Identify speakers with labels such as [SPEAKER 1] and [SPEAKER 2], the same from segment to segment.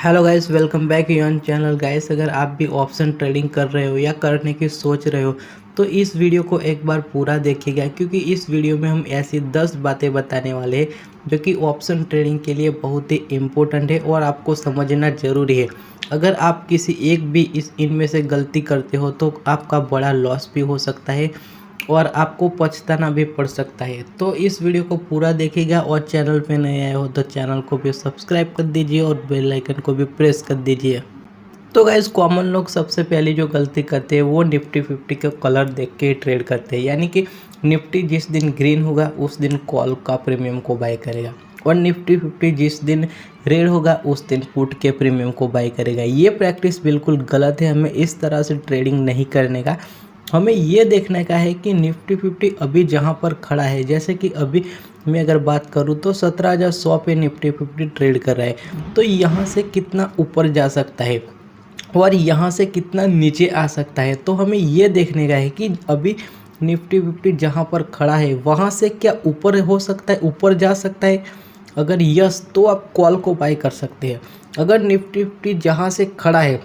[SPEAKER 1] Hello guys, welcome back your channel. Guys, अगर आप भी ऑप्शन ट्रेडिंग कर रहे हो या करने की सोच रहे हो तो इस वीडियो को एक बार पूरा देखिएगा, क्योंकि इस वीडियो में हम ऐसी 10 बातें बताने वाले हैं जो कि ऑप्शन ट्रेडिंग के लिए बहुत ही इम्पोर्टेंट है और आपको समझना ज़रूरी है। अगर आप किसी एक भी इनमें से गलती करते हो तो आपका बड़ा लॉस भी हो सकता है और आपको पछताना भी पड़ सकता है। तो इस वीडियो को पूरा देखिएगा और चैनल पे नए आए हो तो चैनल को भी सब्सक्राइब कर दीजिए और बेल आइकन को भी प्रेस कर दीजिए। तो गाइस, कॉमन लोग सबसे पहले जो गलती करते हैं वो निफ्टी 50 का कलर देख के ट्रेड करते हैं, यानी कि निफ्टी जिस दिन ग्रीन होगा उस दिन कॉल का प्रीमियम को बाय करेगा और निफ्टी 50 जिस दिन रेड होगा उस दिन पुट के प्रीमियम को बाय करेगा। ये प्रैक्टिस बिल्कुल गलत है। हमें इस तरह से ट्रेडिंग नहीं करने का। हमें ये देखने का है कि निफ्टी 50 अभी जहाँ पर खड़ा है, जैसे कि अभी मैं अगर बात करूँ तो 17,100 पे निफ्टी 50 ट्रेड कर रहा है, तो यहाँ से कितना ऊपर जा सकता है और यहाँ से कितना नीचे आ सकता है। तो हमें ये देखने का है कि अभी निफ्टी 50 जहाँ पर खड़ा है वहाँ से क्या ऊपर हो सकता है, ऊपर जा सकता है। अगर यस तो आप कॉल को बाय कर सकते हैं। अगर निफ्टी 50 जहाँ से खड़ा है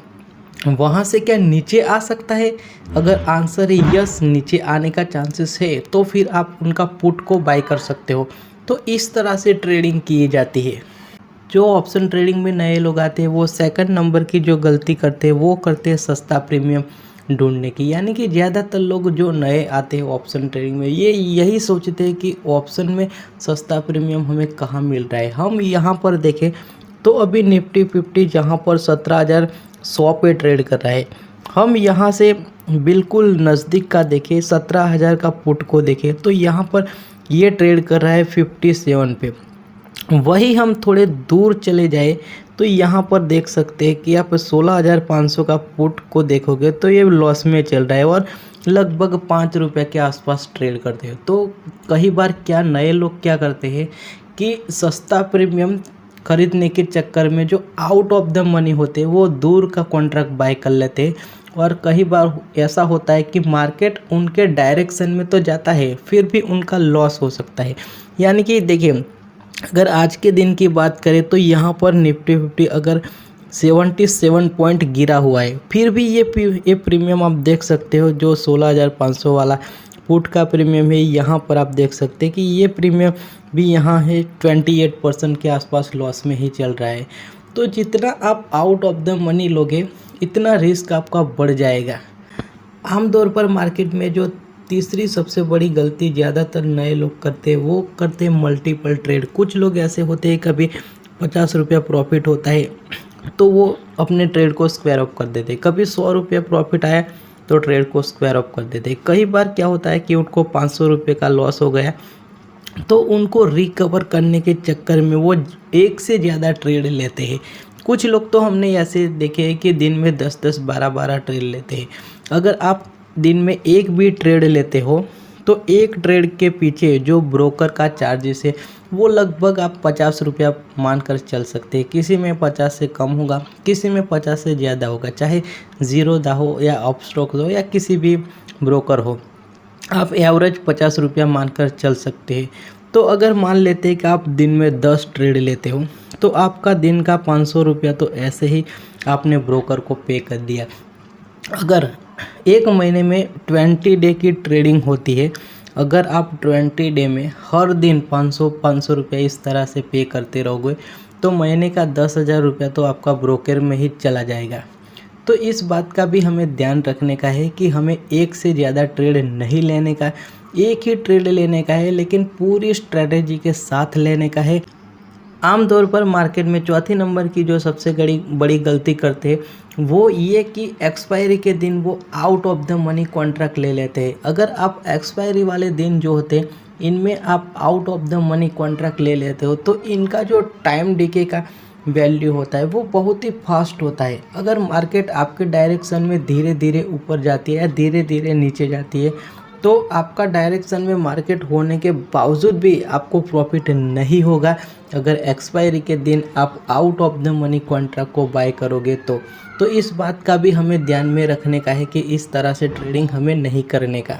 [SPEAKER 1] वहाँ से क्या नीचे आ सकता है, अगर आंसर है यस, नीचे आने का चांसेस है, तो फिर आप उनका पुट को बाय कर सकते हो। तो इस तरह से ट्रेडिंग की जाती है। जो ऑप्शन ट्रेडिंग में नए लोग आते हैं वो सेकंड नंबर की जो गलती करते हैं वो करते हैं सस्ता प्रीमियम ढूंढने की। यानी कि ज़्यादातर लोग जो नए आते हैं ऑप्शन ट्रेडिंग में ये यही सोचते हैं कि ऑप्शन में सस्ता प्रीमियम हमें कहाँ मिल रहा है। हम यहाँ पर देखें तो अभी निफ्टी 50 जहाँ पर 17,100 पे ट्रेड कर रहा है, हम यहाँ से बिल्कुल नज़दीक का देखें 17,000 का पुट को देखें तो यहाँ पर ये ट्रेड कर रहा है 57 पे। वही हम थोड़े दूर चले जाए तो यहाँ पर देख सकते हैं कि आप 16,500 का पुट को देखोगे तो ये लॉस में चल रहा है और लगभग 5 रुपये के आसपास ट्रेड करते हैं। तो कई बार क्या नए लोग क्या करते हैं कि सस्ता प्रीमियम खरीदने के चक्कर में जो आउट ऑफ द मनी होते हैं वो दूर का कॉन्ट्रैक्ट बाय कर लेते हैं और कई बार ऐसा होता है कि मार्केट उनके डायरेक्शन में तो जाता है फिर भी उनका लॉस हो सकता है। यानी कि देखिए, अगर आज के दिन की बात करें तो यहाँ पर निफ्टी 50 अगर 77 पॉइंट गिरा हुआ है, फिर भी ये प्रीमियम आप देख सकते हो जो 16,500 वाला पुट का प्रीमियम है। यहाँ पर आप देख सकते हैं कि ये प्रीमियम भी यहाँ है 28% के आसपास लॉस में ही चल रहा है। तो जितना आप आउट ऑफ द मनी लोगे इतना रिस्क आपका बढ़ जाएगा। आमतौर पर मार्केट में जो तीसरी सबसे बड़ी गलती ज़्यादातर नए लोग करते हैं वो करते हैं मल्टीपल ट्रेड। कुछ लोग ऐसे होते हैं कभी 50 रुपया प्रॉफिट होता है तो वो अपने ट्रेड को स्क्वायर ऑफ कर देते हैं, कभी 100 रुपया प्रॉफिट आया तो ट्रेड को स्क्वायर ऑफ कर देते हैं। कई बार क्या होता है कि उनको 500 रुपये का लॉस हो गया तो उनको रिकवर करने के चक्कर में वो एक से ज़्यादा ट्रेड लेते हैं। कुछ लोग तो हमने ऐसे देखे हैं कि दिन में 10-10, 12-12 ट्रेड लेते हैं। अगर आप दिन में एक भी ट्रेड लेते हो तो एक ट्रेड के पीछे जो ब्रोकर का चार्जेस है वो लगभग आप 50 रुपया मान कर चल सकते हैं। किसी में 50 से कम होगा, किसी में 50 से ज़्यादा होगा, चाहे ज़ीरोदा हो या अप स्टॉक हो या किसी भी ब्रोकर हो। आप एवरेज 50 रुपया मान कर चल सकते हैं। तो अगर मान लेते हैं कि आप दिन में 10 ट्रेड लेते हो तो आपका दिन का 500 रुपया तो ऐसे ही आपने ब्रोकर को पे कर दिया। अगर एक महीने में 20 डे की ट्रेडिंग होती है, अगर आप 20 डे में हर दिन 500 रुपया इस तरह से पे करते रहोगे तो महीने का 10,000 रुपया तो आपका ब्रोकर में ही चला जाएगा। तो इस बात का भी हमें ध्यान रखने का है कि हमें एक से ज़्यादा ट्रेड नहीं लेने का, एक ही ट्रेड लेने का है लेकिन पूरी स्ट्रेटेजी के साथ लेने का है। आमतौर पर मार्केट में चौथी नंबर की जो सबसे बड़ी गलती करते हैं वो ये कि एक्सपायरी के दिन वो out of the money contract ले लेते हैं। अगर आप एक्सपायरी वाले दिन जो होते हैं इनमें आप out of the money contract ले लेते हो तो इनका जो टाइम डिके का वैल्यू होता है वो बहुत ही फास्ट होता है। अगर मार्केट आपके डायरेक्शन में धीरे धीरे ऊपर जाती है या धीरे धीरे नीचे जाती है तो आपका डायरेक्शन में मार्केट होने के बावजूद भी आपको प्रॉफिट नहीं होगा अगर एक्सपायरी के दिन आप out of the money contract को बाय करोगे तो इस बात का भी हमें ध्यान में रखने का है कि इस तरह से ट्रेडिंग हमें नहीं करने का।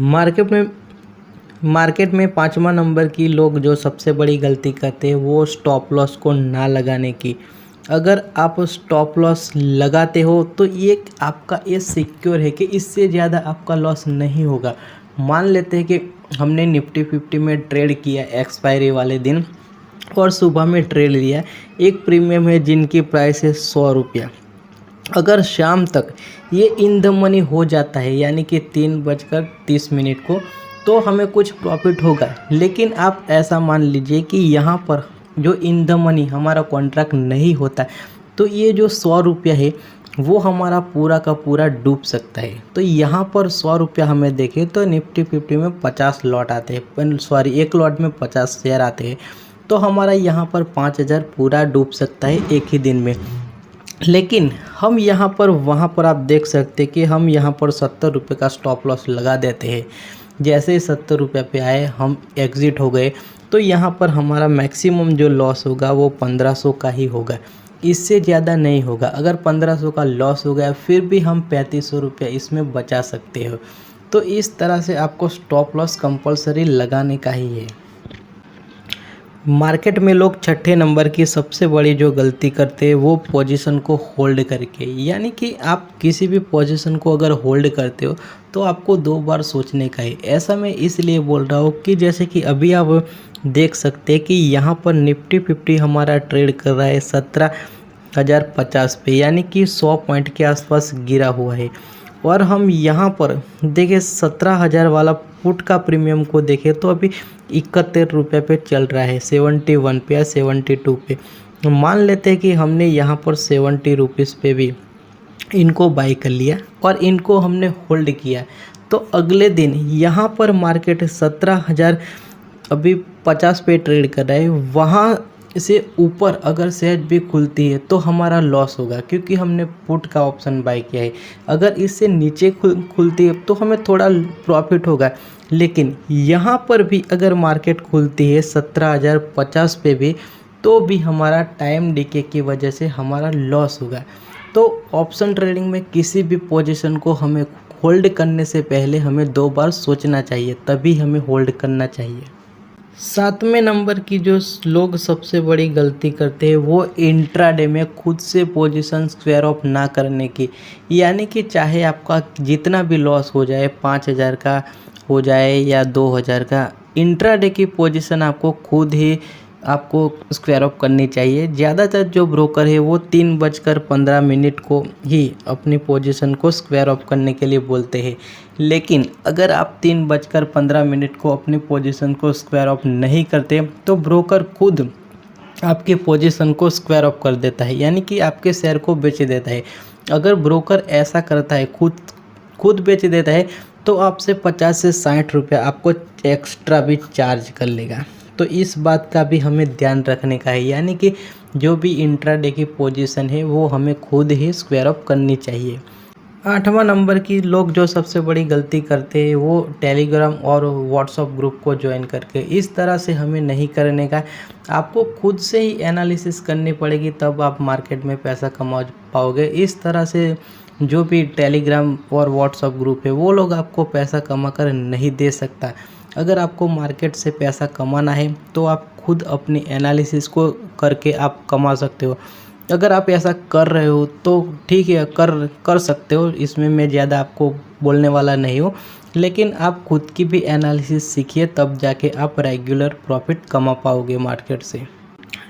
[SPEAKER 1] मार्केट में मार्केट में 5वां नंबर की लोग जो सबसे बड़ी गलती करते हैं वो स्टॉप लॉस को ना लगाने की। अगर आप स्टॉप लॉस लगाते हो तो ये आपका ये सिक्योर है कि इससे ज़्यादा आपका लॉस नहीं होगा। मान लेते हैं कि हमने निफ्टी 50 में ट्रेड किया एक्सपायरी वाले दिन और सुबह में ट्रेड लिया। एक प्रीमियम है जिनकी प्राइस है 100 रुपया। अगर शाम तक ये इन द मनी हो जाता है यानी कि 3:30 को, तो हमें कुछ प्रॉफिट होगा। लेकिन आप ऐसा मान लीजिए कि यहाँ पर जो इन द मनी हमारा कॉन्ट्रैक्ट नहीं होता, तो ये जो 100 रुपया है वो हमारा पूरा का पूरा डूब सकता है। तो यहाँ पर 100 रुपया हमें देखें तो निफ्टी 50 में 50 लॉट आते हैं, सॉरी एक लॉट में 50 शेयर आते हैं। तो हमारा यहाँ पर 5000 पूरा डूब सकता है एक ही दिन में। लेकिन हम यहाँ पर वहाँ पर आप देख सकते हैं कि हम यहाँ पर 70 रुपये का स्टॉप लॉस लगा देते हैं। जैसे ही 70 रुपये पे आए हम एग्ज़िट हो गए, तो यहाँ पर हमारा मैक्सिमम जो लॉस होगा वो 1500 का ही होगा, इससे ज़्यादा नहीं होगा। अगर 1500 का लॉस हो गया फिर भी हम 3500 रुपये इसमें बचा सकते हो। तो इस तरह से आपको स्टॉप लॉस कंपलसरी लगाने का ही है। मार्केट में लोग 6ठे नंबर की सबसे बड़ी जो गलती करते हैं वो पोजीशन को होल्ड करके, यानी कि आप किसी भी पोजीशन को अगर होल्ड करते हो तो आपको 2 बार सोचने का है। ऐसा मैं इसलिए बोल रहा हूँ कि जैसे कि अभी आप देख सकते हैं कि यहाँ पर निफ्टी 50 हमारा ट्रेड कर रहा है 17,050 पे, यानी कि 100 पॉइंट के आसपास गिरा हुआ है। और हम यहाँ पर देखें 17,000 वाला पुट का प्रीमियम को देखें तो अभी 71 रुपये पे चल रहा है, 71 पे या 72 पे। मान लेते हैं कि हमने यहाँ पर 70 रुपीज़ पे भी इनको बाई कर लिया और इनको हमने होल्ड किया, तो अगले दिन यहाँ पर मार्केट 17,000 अभी 50 पे ट्रेड कर रहा है। वहाँ से ऊपर अगर सहज भी खुलती है तो हमारा लॉस होगा क्योंकि हमने पुट का ऑप्शन बाय किया है। अगर इससे नीचे खुलती है तो हमें थोड़ा प्रॉफिट होगा। लेकिन यहाँ पर भी अगर मार्केट खुलती है 17,050 पे भी, तो भी हमारा टाइम डिके की वजह से हमारा लॉस होगा। तो ऑप्शन ट्रेडिंग में किसी भी पोजीशन को हमें होल्ड करने से पहले हमें 2 बार सोचना चाहिए, तभी हमें होल्ड करना चाहिए। 7वें नंबर की जो लोग सबसे बड़ी गलती करते हैं वो इंट्राडे में खुद से पोजीशन स्क्वायर ऑफ ना करने की, यानी कि चाहे आपका जितना भी लॉस हो जाए, 5,000 का हो जाए या 2,000 का, इंट्राडे की पोजीशन आपको खुद ही आपको स्क्वायर ऑफ करनी चाहिए। ज़्यादातर जो ब्रोकर है वो 3:15 को ही अपनी पोजीशन को स्क्वायर ऑफ करने के लिए बोलते हैं। लेकिन अगर आप 3:15 को अपनी पोजीशन को स्क्वायर ऑफ नहीं करते तो ब्रोकर खुद आपकी पोजीशन को स्क्वायर ऑफ कर देता है, यानी कि आपके शेयर को बेच देता है। अगर ब्रोकर ऐसा करता है, खुद बेच देता है, तो आपसे 50 से 60 रुपये आपको एक्स्ट्रा भी चार्ज कर लेगा। तो इस बात का भी हमें ध्यान रखने का है, यानी कि जो भी इंट्राडे की पोजीशन है वो हमें खुद ही स्क्वायर ऑफ करनी चाहिए। 8वां नंबर की लोग जो सबसे बड़ी गलती करते हैं वो टेलीग्राम और व्हाट्सएप ग्रुप को ज्वाइन करके, इस तरह से हमें नहीं करने का। आपको खुद से ही एनालिसिस करनी पड़ेगी, तब आप मार्केट में पैसा कमा पाओगे। इस तरह से जो भी टेलीग्राम और व्हाट्सएप ग्रुप है वो लोग आपको पैसा कमा कर नहीं दे सकता। अगर आपको मार्केट से पैसा कमाना है तो आप खुद अपनी एनालिसिस को करके आप कमा सकते हो। अगर आप ऐसा कर रहे हो तो ठीक है, कर सकते हो, इसमें मैं ज़्यादा आपको बोलने वाला नहीं हूँ। लेकिन आप खुद की भी एनालिसिस सीखिए, तब जाके आप रेगुलर प्रॉफिट कमा पाओगे मार्केट से।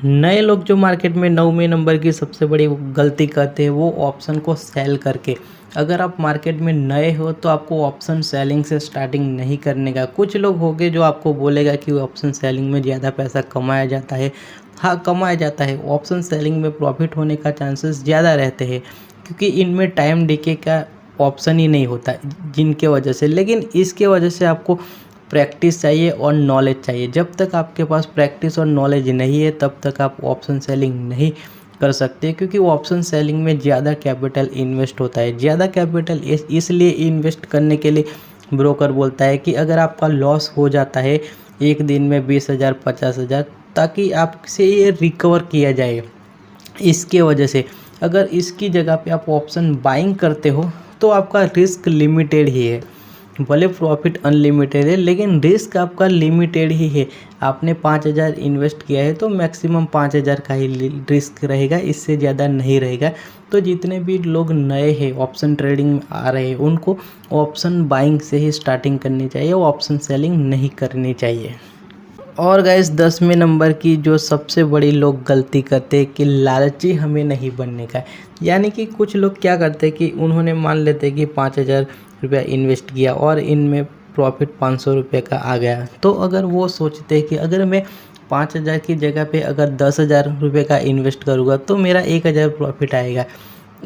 [SPEAKER 1] नए लोग जो मार्केट में 9वें नंबर की सबसे बड़ी गलती करते हैं वो ऑप्शन को सेल करके। अगर आप मार्केट में नए हो तो आपको ऑप्शन सेलिंग से स्टार्टिंग नहीं करने का। कुछ लोग होंगे जो आपको बोलेगा कि ऑप्शन सेलिंग में ज़्यादा पैसा कमाया जाता है। हाँ, कमाया जाता है। ऑप्शन सेलिंग में प्रॉफिट होने का चांसेस ज़्यादा रहते हैं क्योंकि इनमें टाइम डिके का ऑप्शन ही नहीं होता जिनके वजह से। लेकिन इसके वजह से आपको प्रैक्टिस चाहिए और नॉलेज चाहिए। जब तक आपके पास प्रैक्टिस और नॉलेज नहीं है तब तक आप ऑप्शन सेलिंग नहीं कर सकते, क्योंकि ऑप्शन सेलिंग में ज़्यादा कैपिटल इन्वेस्ट होता है। ज़्यादा कैपिटल इसलिए इन्वेस्ट करने के लिए ब्रोकर बोलता है कि अगर आपका लॉस हो जाता है एक दिन में 20,000 50,000, ताकि आपसे ये रिकवर किया जाए। इसके वजह से अगर इसकी जगह पे आप ऑप्शन बाइंग करते हो तो आपका रिस्क लिमिटेड ही है। भले प्रॉफिट अनलिमिटेड है लेकिन रिस्क आपका लिमिटेड ही है। आपने 5,000 इन्वेस्ट किया है तो मैक्सिमम 5,000 का ही रिस्क रहेगा, इससे ज़्यादा नहीं रहेगा। तो जितने भी लोग नए हैं ऑप्शन ट्रेडिंग में आ रहे हैं उनको ऑप्शन बाइंग से ही स्टार्टिंग करनी चाहिए, ऑप्शन सेलिंग नहीं करनी चाहिए। और गाइस 10वें नंबर की जो सबसे बड़ी लोग गलती करते हैं कि लालची हमें नहीं बनने का है। यानी कि कुछ लोग क्या करते हैं कि उन्होंने मान लेते हैं कि 5,000 रुपया इन्वेस्ट किया और इनमें प्रॉफिट 500 रुपये का आ गया। तो अगर वो सोचते हैं कि अगर मैं 5,000 की जगह पे अगर 10,000 रुपये का इन्वेस्ट करूँगा तो मेरा 1,000 प्रॉफिट आएगा।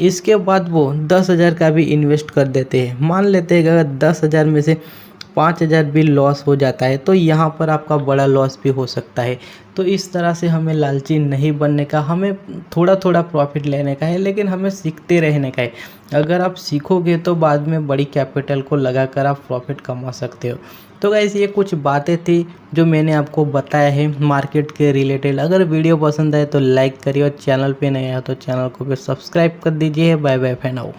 [SPEAKER 1] इसके बाद वो 10,000 का भी इन्वेस्ट कर देते हैं। मान लेते हैं कि अगर 10,000 में से 5,000 भी लॉस हो जाता है तो यहाँ पर आपका बड़ा लॉस भी हो सकता है। तो इस तरह से हमें लालची नहीं बनने का, हमें थोड़ा थोड़ा प्रॉफिट लेने का है लेकिन हमें सीखते रहने का है। अगर आप सीखोगे तो बाद में बड़ी कैपिटल को लगाकर आप प्रॉफिट कमा सकते हो। तो गाइस ये कुछ बातें थी जो मैंने आपको बताया है मार्केट के रिलेटेड। अगर वीडियो पसंद आए तो लाइक करिए और चैनल पे नए आए तो चैनल को भी सब्सक्राइब कर दीजिए। Bye bye for now.